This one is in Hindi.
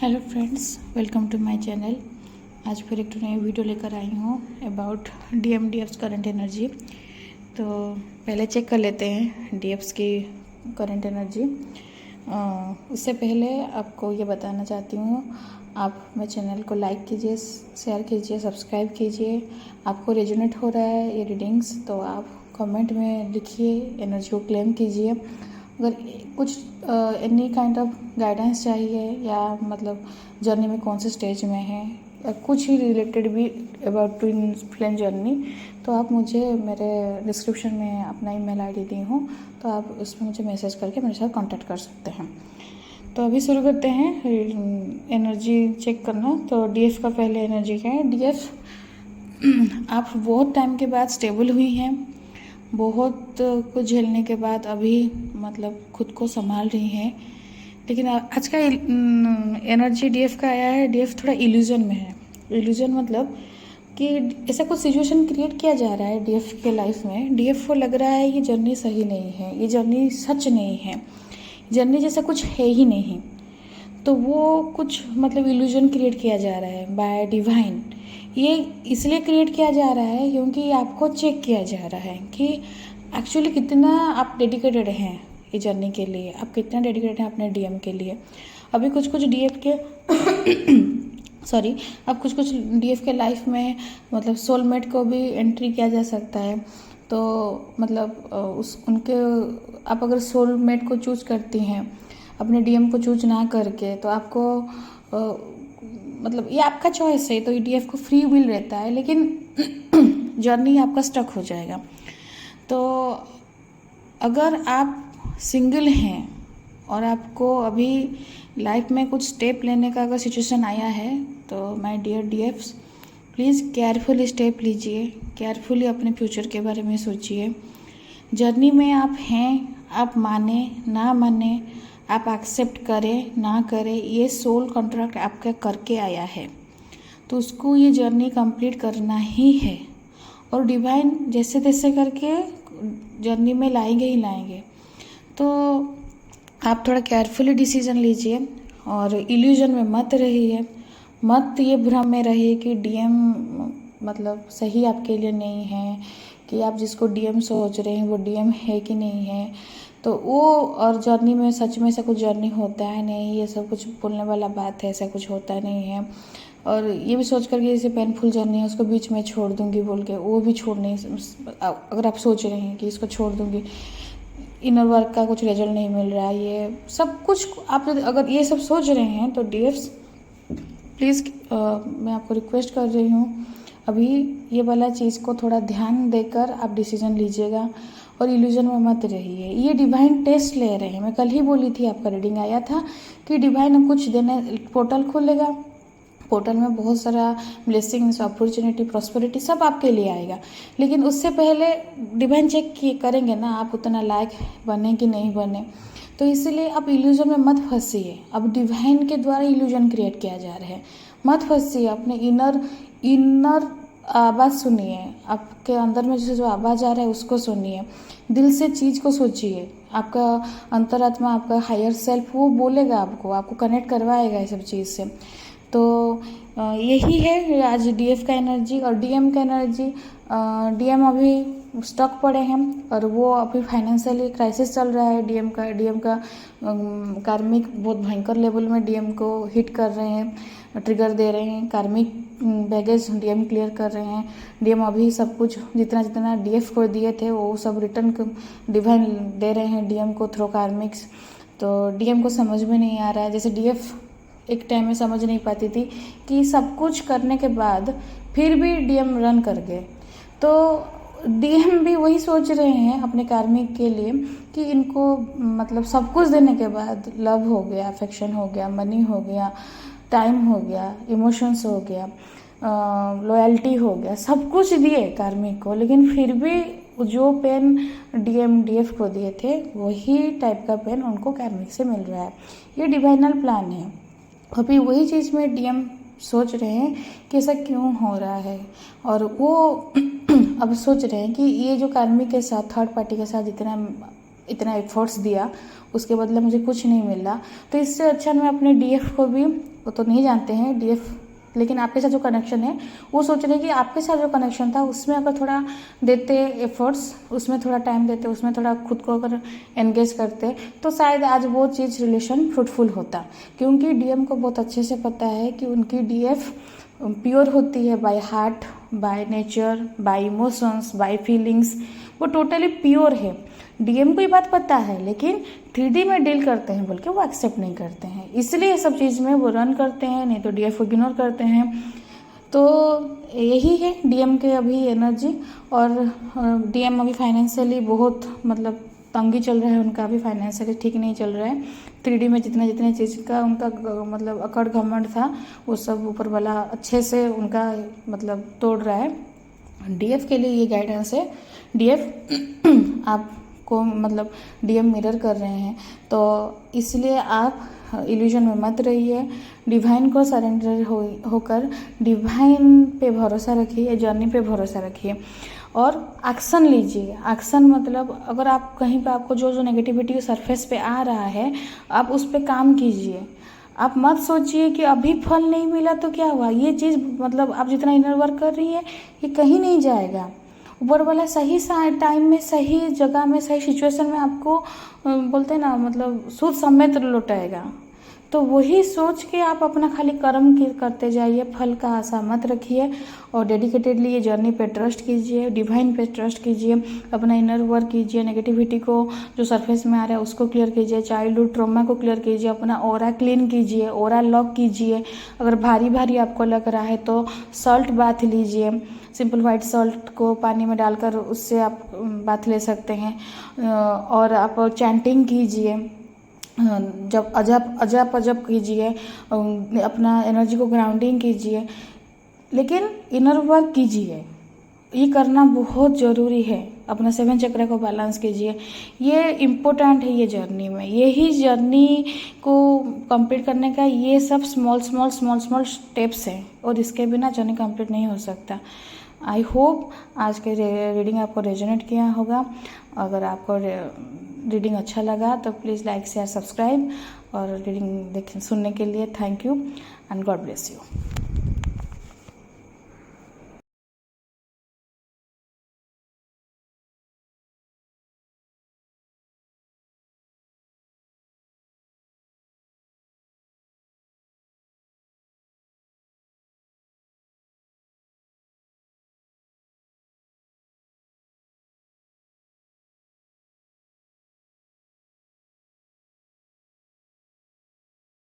Hello friends, welcome to my channel. आज फिर एक नई वीडियो लेकर आई हूँ अबाउट DMDF's करंट एनर्जी। तो पहले चेक कर लेते हैं DF's की करंट एनर्जी। उससे पहले आपको ये बताना चाहती हूँ, आप मेरे चैनल को लाइक कीजिए, शेयर कीजिए, सब्सक्राइब कीजिए। आपको रेजोनेट हो रहा है ये रीडिंग्स तो आप कमेंट में लिखिए, एनर्जी को क्लेम कीजिए। अगर कुछ एनी काइंड ऑफ गाइडेंस चाहिए या मतलब जर्नी में कौन से स्टेज में है या कुछ ही रिलेटेड भी अबाउट ट्विन फ्लेम जर्नी, तो आप मुझे मेरे डिस्क्रिप्शन में अपना ईमेल आईडी दी हूँ, तो आप उसमें मुझे मैसेज करके मेरे साथ कांटेक्ट कर सकते हैं। तो अभी शुरू करते हैं एनर्जी चेक करना। तो DF का पहले एनर्जी क्या है। DF आप बहुत टाइम के बाद स्टेबल हुई हैं, बहुत कुछ झेलने के बाद अभी मतलब खुद को संभाल रही हैं। लेकिन आज का एनर्जी DF का आया है, DF थोड़ा इल्यूजन में है। इल्यूजन मतलब कि ऐसा कुछ सिचुएशन क्रिएट किया जा रहा है DF के लाइफ में। DF को लग रहा है ये जर्नी सही नहीं है, ये जर्नी सच नहीं है, जर्नी जैसा कुछ है ही नहीं। तो वो कुछ मतलब इल्यूजन क्रिएट किया जा रहा है बाय डिवाइन। ये इसलिए क्रिएट किया जा रहा है क्योंकि आपको चेक किया जा रहा है कि एक्चुअली कितना आप डेडिकेटेड हैं ये जर्नी के लिए, आप कितना डेडिकेटेड हैं अपने DM के लिए। अभी कुछ कुछ DF के अब कुछ कुछ DF के लाइफ में मतलब सोलमेट को भी एंट्री किया जा सकता है। तो मतलब उनके आप अगर सोलमेट को चूज करती हैं अपने DM को चूज ना करके, तो आपको मतलब ये आपका चॉइस है, तो DF को फ्री विल रहता है, लेकिन जर्नी आपका स्टक हो जाएगा। तो अगर आप सिंगल हैं और आपको अभी लाइफ में कुछ स्टेप लेने का अगर सिचुएशन आया है, तो my dear DFs please carefully step लीजिए, केयरफुली अपने फ्यूचर के बारे में सोचिए। जर्नी में आप हैं, आप माने ना माने, आप एक्सेप्ट करें ना करें, ये सोल कॉन्ट्रैक्ट आपका करके आया है, तो उसको ये जर्नी कंप्लीट करना ही है। और डिवाइन जैसे तैसे करके जर्नी में लाएंगे ही लाएंगे। तो आप थोड़ा केयरफुली डिसीजन लीजिए और इल्यूजन में मत रहिए, मत ये भ्रम में रहिए कि DM मतलब सही आपके लिए नहीं है, कि आप जिसको DM सोच रहे हैं वो DM है कि नहीं है। तो वो और जर्नी में सच में ऐसा कुछ जर्नी होता है नहीं, ये सब कुछ बोलने वाला बात है, ऐसा कुछ होता नहीं है। और ये भी सोच कर कि जैसे पेनफुल जर्नी है उसको बीच में छोड़ दूंगी बोल के, वो भी छोड़ नहीं। अगर आप सोच रहे हैं कि इसको छोड़ दूंगी, इनर वर्क का कुछ रिजल्ट नहीं मिल रहा है, ये सब कुछ आप अगर ये सब सोच रहे हैं, तो DFs प्लीज़ मैं आपको रिक्वेस्ट कर रही हूँ, अभी ये वाला चीज़ को थोड़ा ध्यान देकर आप डिसीजन लीजिएगा और इल्यूजन में मत रहिए। ये डिवाइन टेस्ट ले रहे हैं। मैं कल ही बोली थी, आपका रीडिंग आया था कि डिवाइन कुछ देने, पोर्टल खोलेगा, पोर्टल में बहुत सारा ब्लेसिंग्स, अपॉर्चुनिटी, प्रॉस्पेरिटी सब आपके लिए आएगा। लेकिन उससे पहले डिवाइन चेक करेंगे ना आप उतना लायक बने कि नहीं बने। तो इसीलिए आप इल्यूजन में मत फंसिए। अब डिवाइन के द्वारा इल्यूजन क्रिएट किया जा रहा है, मत फंसिए। अपने इनर आवाज़ सुनिए, आपके अंदर में जैसे जो आवाज़ आ रहा है उसको सुनिए, दिल से चीज़ को सोचिए। आपका अंतरात्मा, आपका हायर सेल्फ वो बोलेगा, आपको कनेक्ट करवाएगा ये सब चीज़ से। तो यही है आज DF का एनर्जी। और DM का एनर्जी, DM अभी स्टक पड़े हैं और वो अभी फाइनेंशियली क्राइसिस चल रहा है। DM का कार्मिक बहुत भयंकर लेवल में DM को हिट कर रहे हैं, ट्रिगर दे रहे हैं, कार्मिक बैगेज DM क्लियर कर रहे हैं। DM अभी सब कुछ जितना DF को दिए थे वो सब रिटर्न डिवाइन दे रहे हैं DM को थ्रू कार्मिक्स। तो DM को समझ में नहीं आ रहा है, जैसे DF एक टाइम में समझ नहीं पाती थी कि सब कुछ करने के बाद फिर भी DM रन कर गए। तो DM भी वही सोच रहे हैं अपने कार्मिक के लिए कि इनको मतलब सब कुछ देने के बाद लव हो गया, अफेक्शन हो गया, मनी हो गया, टाइम हो गया, इमोशंस हो गया, लॉयल्टी हो गया, सब कुछ दिए कार्मिक को, लेकिन फिर भी जो पेन DF को दिए थे वही टाइप का पेन उनको कार्मिक से मिल रहा है। ये डिवाइनल प्लान है। अभी वही चीज़ में DM सोच रहे हैं कि ऐसा क्यों हो रहा है, और वो अब सोच रहे हैं कि ये जो कार्मिक के साथ, थर्ड पार्टी के साथ जितना इतना एफर्ट्स दिया, उसके बदले मुझे कुछ नहीं मिला, तो इससे अच्छा मैं अपने डीएफ को भी, वो तो नहीं जानते हैं डीएफ, लेकिन आपके साथ जो कनेक्शन है वो सोच रहे हैं कि आपके साथ जो कनेक्शन था उसमें अगर थोड़ा देते एफर्ट्स, उसमें थोड़ा टाइम देते, उसमें थोड़ा खुद को अगर एंगेज करते, तो शायद आज वो चीज़ रिलेशन फ्रूटफुल होता। क्योंकि डीएम को बहुत अच्छे से पता है कि उनकी डीएफ प्योर होती है by heart, by nature, by emotions, by feelings, वो टोटली प्योर है। डीएम को ये बात पता है, लेकिन 3D में डील करते हैं बोल के वो एक्सेप्ट नहीं करते हैं, इसलिए सब चीज़ में वो रन करते हैं, नहीं तो डीएफ को इग्नोर करते हैं। तो यही है डीएम के अभी एनर्जी। और डीएम अभी फाइनेंशियली बहुत मतलब तंगी चल रहा है उनका, अभी फाइनेंशियली ठीक नहीं चल रहा है। 3D में जितने चीज़ का उनका मतलब अकड़ घमंड था, वो सब ऊपर वाला अच्छे से उनका मतलब तोड़ रहा है। डीएफ के लिए ये गाइडेंस है। डीएफ आपको मतलब डीएम मिरर कर रहे हैं, तो इसलिए आप इल्यूजन में मत रहिए, डिवाइन को सरेंडर होकर डिवाइन पे भरोसा रखिए, जर्नी पे भरोसा रखिए और एक्शन लीजिए। एक्शन मतलब अगर आप कहीं पे आपको जो नेगेटिविटी सरफेस पे आ रहा है, आप उस पर काम कीजिए। आप मत सोचिए कि अभी फल नहीं मिला तो क्या हुआ, ये चीज़ मतलब आप जितना इनर वर्क कर रही है ये कहीं नहीं जाएगा। ऊपर वाला सही टाइम में, सही जगह में, सही सिचुएशन में आपको बोलते हैं ना मतलब सूद समेत लौटाएगा। तो वही सोच के आप अपना खाली कर्म करते जाइए, फल का आशा मत रखिए और डेडिकेटेडली ये जर्नी पे ट्रस्ट कीजिए, डिवाइन पे ट्रस्ट कीजिए, अपना इनर वर्क कीजिए, नेगेटिविटी को जो सरफेस में आ रहा है उसको क्लियर कीजिए, चाइल्डहुड ट्रॉमा को क्लियर कीजिए, अपना ऑरा क्लीन कीजिए, ऑरा लॉक कीजिए। अगर भारी भारी आपको लग रहा है तो सॉल्ट बाथ लीजिए, सिंपल वाइट सॉल्ट को पानी में डालकर उससे आप बाथ ले सकते हैं। और आप चैंटिंग कीजिए, जब अजप कीजिए, अपना एनर्जी को ग्राउंडिंग कीजिए, लेकिन इनर वर्क कीजिए, ये करना बहुत ज़रूरी है। अपना 7 चक्र को बैलेंस कीजिए, ये इम्पोर्टेंट है ये जर्नी में। यही जर्नी को कंप्लीट करने का ये सब स्मॉल स्टेप्स हैं और इसके बिना जर्नी कंप्लीट नहीं हो सकता। आई होप आज के रीडिंग आपको रेजोनेट किया होगा। अगर आपको रीडिंग अच्छा लगा तो प्लीज़ लाइक शेयर सब्सक्राइब, और रीडिंग सुनने के लिए thank you and God bless you.